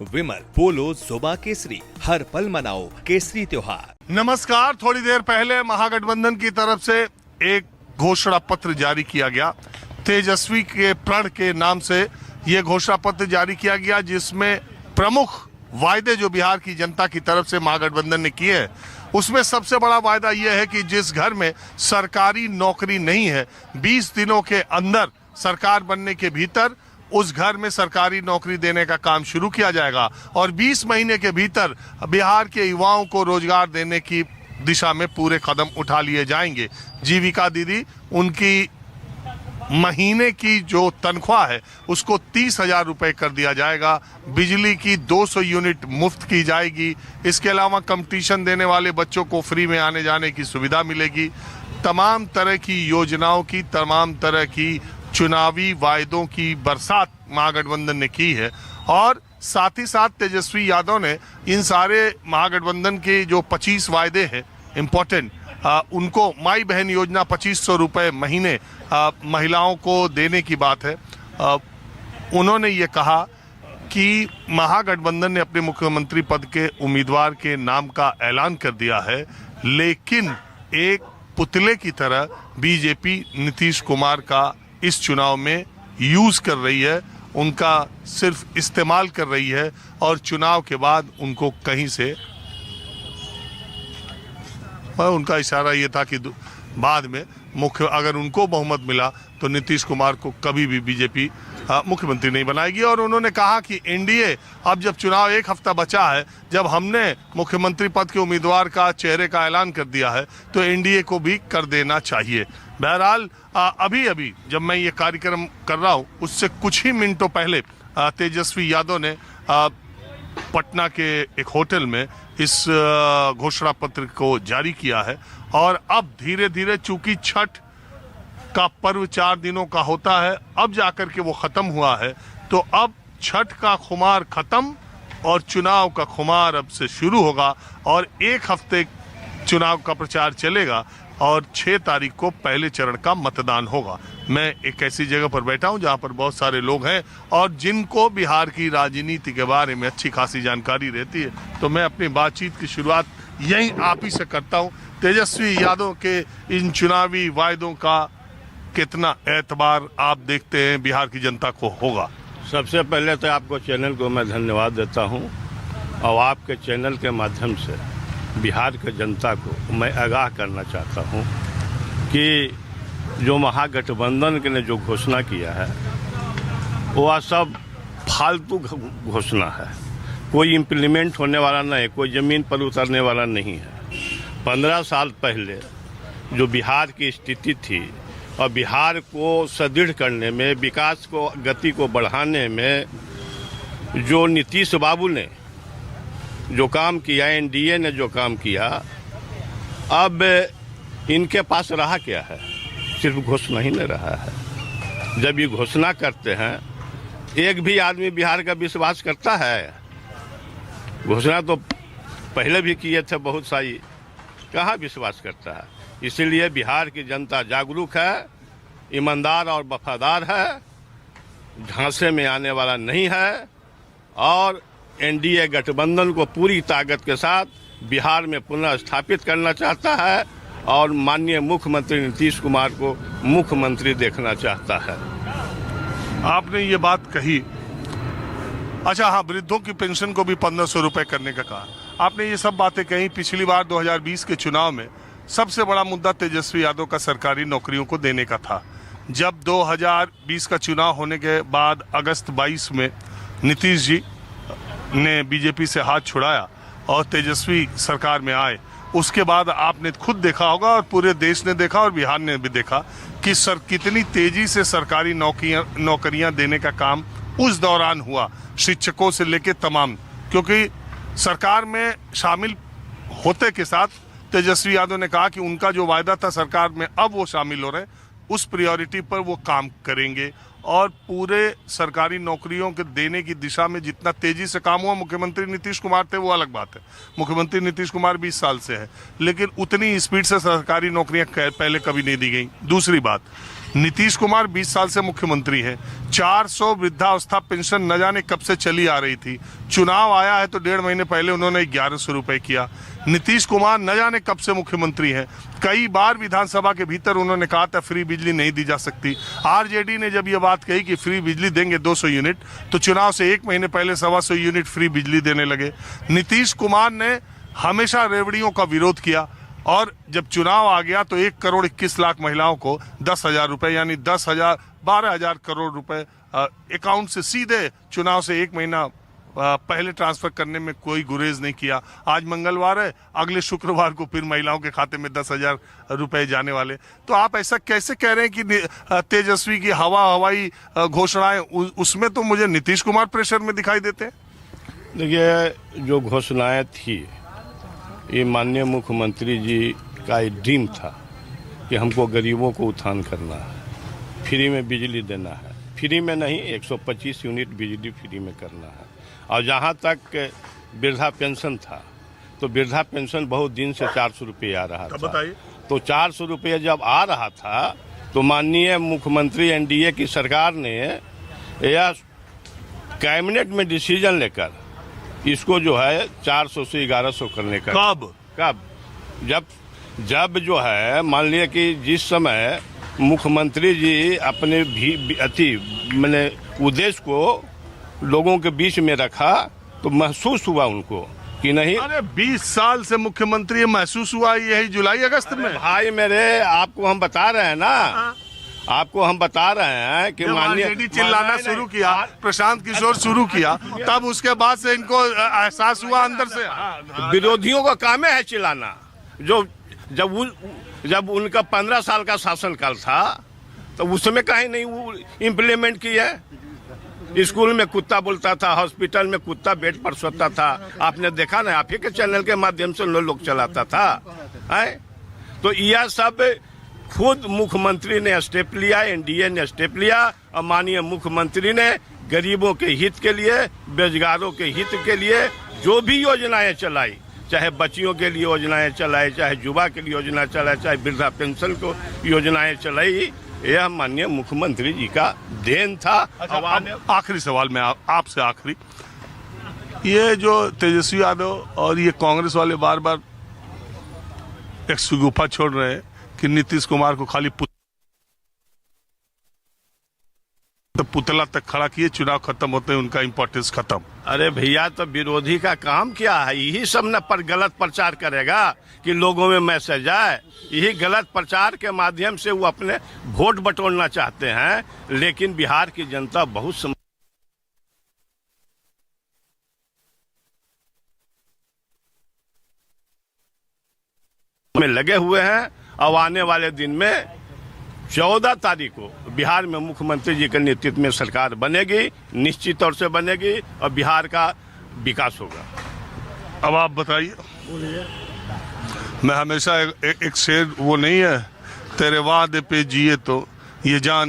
विमल पोलो जुबा केसरी, हर पल मनाओ केसरी त्योहार। नमस्कार। थोड़ी देर पहले महागठबंधन की तरफ से एक घोषणा पत्र जारी किया गया। तेजस्वी के प्रण के नाम से ये घोषणा पत्र जारी किया गया, जिसमें प्रमुख वायदे जो बिहार की जनता की तरफ से महागठबंधन ने किए हैं, उसमें सबसे बड़ा वायदा यह है कि जिस घर में सरकारी नौकरी नहीं है, 20 दिनों के अंदर सरकार बनने के भीतर उस घर में सरकारी नौकरी देने का काम शुरू किया जाएगा और 20 महीने के भीतर बिहार के युवाओं को रोजगार देने की दिशा में पूरे कदम उठा लिए जाएंगे। जीविका दीदी, उनकी महीने की जो तनख्वाह है उसको 30,000 रुपए कर दिया जाएगा। बिजली की 200 यूनिट मुफ्त की जाएगी। इसके अलावा कंपटीशन देने वाले बच्चों को फ्री में आने जाने की सुविधा मिलेगी। तमाम तरह की योजनाओं की, तमाम तरह की चुनावी वायदों की बरसात महागठबंधन ने की है और साथ ही साथ तेजस्वी यादव ने इन सारे महागठबंधन के जो 25 वायदे हैं इम्पोर्टेंट, उनको माई बहन योजना 2500 रुपए महीने महिलाओं को देने की बात है। उन्होंने ये कहा कि महागठबंधन ने अपने मुख्यमंत्री पद के उम्मीदवार के नाम का ऐलान कर दिया है, लेकिन एक पुतले की तरह बीजेपी नीतीश कुमार का इस चुनाव में यूज कर रही है, उनका सिर्फ इस्तेमाल कर रही है और चुनाव के बाद उनको कहीं से उनका इशारा ये था कि बाद में अगर उनको बहुमत मिला तो नीतीश कुमार को कभी भी बीजेपी मुख्यमंत्री नहीं बनाएगी। और उन्होंने कहा कि एनडीए, अब जब चुनाव एक हफ्ता बचा है, जब हमने मुख्यमंत्री पद के उम्मीदवार का चेहरे का ऐलान कर दिया है तो एनडीए को भी कर देना चाहिए। बहरहाल अभी जब मैं ये कार्यक्रम कर रहा हूँ उससे कुछ ही मिनटों पहले तेजस्वी यादव ने पटना के एक होटल में इस घोषणा पत्र को जारी किया है और अब धीरे धीरे चूंकि छठ का पर्व 4 दिनों का होता है, अब जाकर के वो खत्म हुआ है, तो अब छठ का खुमार खत्म और चुनाव का खुमार अब से शुरू होगा और एक हफ्ते चुनाव का प्रचार चलेगा और 6 तारीख को पहले चरण का मतदान होगा। मैं एक ऐसी जगह पर बैठा हूं जहां पर बहुत सारे लोग हैं और जिनको बिहार की राजनीति के बारे में अच्छी खासी जानकारी रहती है, तो मैं अपनी बातचीत की शुरुआत यहीं आप ही से करता हूं। तेजस्वी यादव के इन चुनावी वायदों का कितना एतबार आप देखते हैं बिहार की जनता को होगा? सबसे पहले तो आपको चैनल को मैं धन्यवाद देता हूं और आपके चैनल के माध्यम से बिहार के जनता को मैं आगाह करना चाहता हूं कि जो महागठबंधन ने जो घोषणा किया है वह सब फालतू घोषणा है, कोई इम्प्लीमेंट होने वाला नहीं, कोई ज़मीन पर उतरने वाला नहीं है। 15 साल पहले जो बिहार की स्थिति थी और बिहार को सुदृढ़ करने में, विकास को गति को बढ़ाने में जो नीतीश बाबू ने जो काम किया, एनडीए ने जो काम किया, अब इनके पास रहा क्या है? सिर्फ घोषणा ही नहीं रहा है। जब ये घोषणा करते हैं, एक भी आदमी बिहार का विश्वास करता है? घोषणा तो पहले भी किए थे बहुत सारी, कहाँ विश्वास करता है? इसीलिए बिहार की जनता जागरूक है, ईमानदार और वफादार है, झांसे में आने वाला नहीं है और एनडीए गठबंधन को पूरी ताकत के साथ बिहार में पुनः स्थापित करना चाहता है और माननीय मुख्यमंत्री नीतीश कुमार को मुख्यमंत्री देखना चाहता है। आपने ये बात कही। अच्छा, हाँ, वृद्धों की पेंशन को भी 1500 रुपए करने का कहा। आपने ये सब बातें कही। पिछली बार 2020 के चुनाव में सबसे बड़ा मुद्दा तेजस्वी यादव का सरकारी नौकरियों को देने का था। जब 2020 का चुनाव होने के बाद अगस्त 22 में नीतीश जी ने बीजेपी से हाथ छुड़ाया और तेजस्वी सरकार में आए, उसके बाद आपने खुद देखा होगा और पूरे देश ने देखा और बिहार ने भी देखा कि कितनी तेजी से सरकारी नौकरियां देने का काम उस दौरान हुआ, शिक्षकों से लेके तमाम। क्योंकि सरकार में शामिल होते के साथ तेजस्वी यादव ने कहा कि उनका जो वायदा था सरकार में, अब वो शामिल हो रहे हैं, उस प्रायोरिटी पर वो काम करेंगे और पूरे सरकारी नौकरियों के देने की दिशा में जितना तेजी से काम हुआ, मुख्यमंत्री नीतीश कुमार थे वो अलग बात है, मुख्यमंत्री नीतीश कुमार 20 साल से है, लेकिन उतनी स्पीड से सरकारी नौकरियां पहले कभी नहीं दी गई। दूसरी बात, नीतीश कुमार 20 साल से मुख्यमंत्री है। 400 वृद्धावस्था पेंशन न जाने कब से चली आ रही थी। चुनाव आया है तो 1.5 महीने पहले उन्होंने 1100 रुपए किया। नीतीश कुमार न जाने कब से मुख्यमंत्री है। कई बार विधानसभा के भीतर उन्होंने कहा था फ्री बिजली नहीं दी जा सकती। आरजेडी ने जब ये बात कही कि फ्री बिजली देंगे 200 यूनिट, तो चुनाव से 1 महीने पहले 125 यूनिट फ्री बिजली देने लगे। नीतीश कुमार ने हमेशा रेवड़ियों का विरोध किया और जब चुनाव आ गया तो 1,21,00,000 महिलाओं को 10,000 रुपए यानी 12,000 करोड़ रुपए अकाउंट से सीधे चुनाव से 1 महीना पहले ट्रांसफर करने में कोई गुरेज नहीं किया। आज मंगलवार है, अगले शुक्रवार को फिर महिलाओं के खाते में 10,000 रुपए जाने वाले। तो आप ऐसा कैसे कह रहे हैं कि तेजस्वी की हवाई घोषणाएं, उसमें तो मुझे नीतीश कुमार प्रेशर में दिखाई देते हैं। देखिए, जो घोषणाएं थी ये माननीय मुख्यमंत्री जी का एक ड्रीम था कि हमको गरीबों को उत्थान करना है, फ्री में बिजली देना है, फ्री में नहीं 125 यूनिट बिजली फ्री में करना है। और जहाँ तक वृद्धा पेंशन था तो वृद्धा पेंशन बहुत दिन से 400 रुपये आ रहा था। बताइए। तो 400 रुपये जब आ रहा था तो माननीय मुख्यमंत्री एनडीए की सरकार ने यह कैबिनेट में डिसीजन लेकर इसको जो है 400 से 1100 करने का। कब जब जो है मान लिया कि जिस समय मुख्यमंत्री जी अपने मैंने उद्देश्य को लोगों के बीच में रखा तो महसूस हुआ उनको कि नहीं। अरे 20 साल से मुख्यमंत्री महसूस हुआ यही जुलाई अगस्त में। भाई मेरे, आपको हम बता रहे हैं ना, आपको हम बता रहे हैं कि माननीय चिल्लाना शुरू किया, प्रशांत किशोर शुरू किया, तब उसके बाद से इनको एहसास हुआ अंदर से। विरोधियों का काम है चिल्लाना। जो जब उनका 15 साल का शासनकाल था तो उसमें कहीं नहीं वो इम्प्लीमेंट किया। स्कूल में कुत्ता बोलता था, हॉस्पिटल में कुत्ता बेड पर सोता था, आपने देखा ना, आप ही के चैनल के माध्यम से लोग चलाता था है? तो यह सब खुद मुख्यमंत्री ने स्टेप लिया, एनडीए ने स्टेप लिया और माननीय मुख्यमंत्री ने गरीबों के हित के लिए, बेरोजगारों के हित के लिए जो भी योजनाएं चलाई, चाहे बच्चियों के लिए योजनाएं चलाई, चाहे युवा के लिए योजना चलाई, चाहे वृद्धा पेंशन को योजनाएं चलाई, यह माननीय मुख्यमंत्री जी का देन था। आखिरी सवाल में आपसे आखिरी, ये जो तेजस्वी यादव और ये कांग्रेस वाले बार बार एक सुगुफा छोड़ रहे हैं कि नीतीश कुमार को खाली पुतला तक खड़ा किए, चुनाव खत्म होते हैं उनका इंपॉर्टेंस खत्म। अरे भैया, तो विरोधी का काम क्या है? यही सब न पर गलत प्रचार करेगा कि लोगों में मैसेज आए। यही गलत प्रचार के माध्यम से वो अपने वोट बटोरना चाहते हैं। लेकिन बिहार की जनता बहुत में लगे हुए हैं। अब आने वाले दिन में 14 तारीख को बिहार में मुख्यमंत्री जी के नेतृत्व में सरकार बनेगी, निश्चित तौर से बनेगी और बिहार का विकास होगा। अब आप बताइए। मैं हमेशा एक शेर वो नहीं है, तेरे वादे पे जिए तो ये जान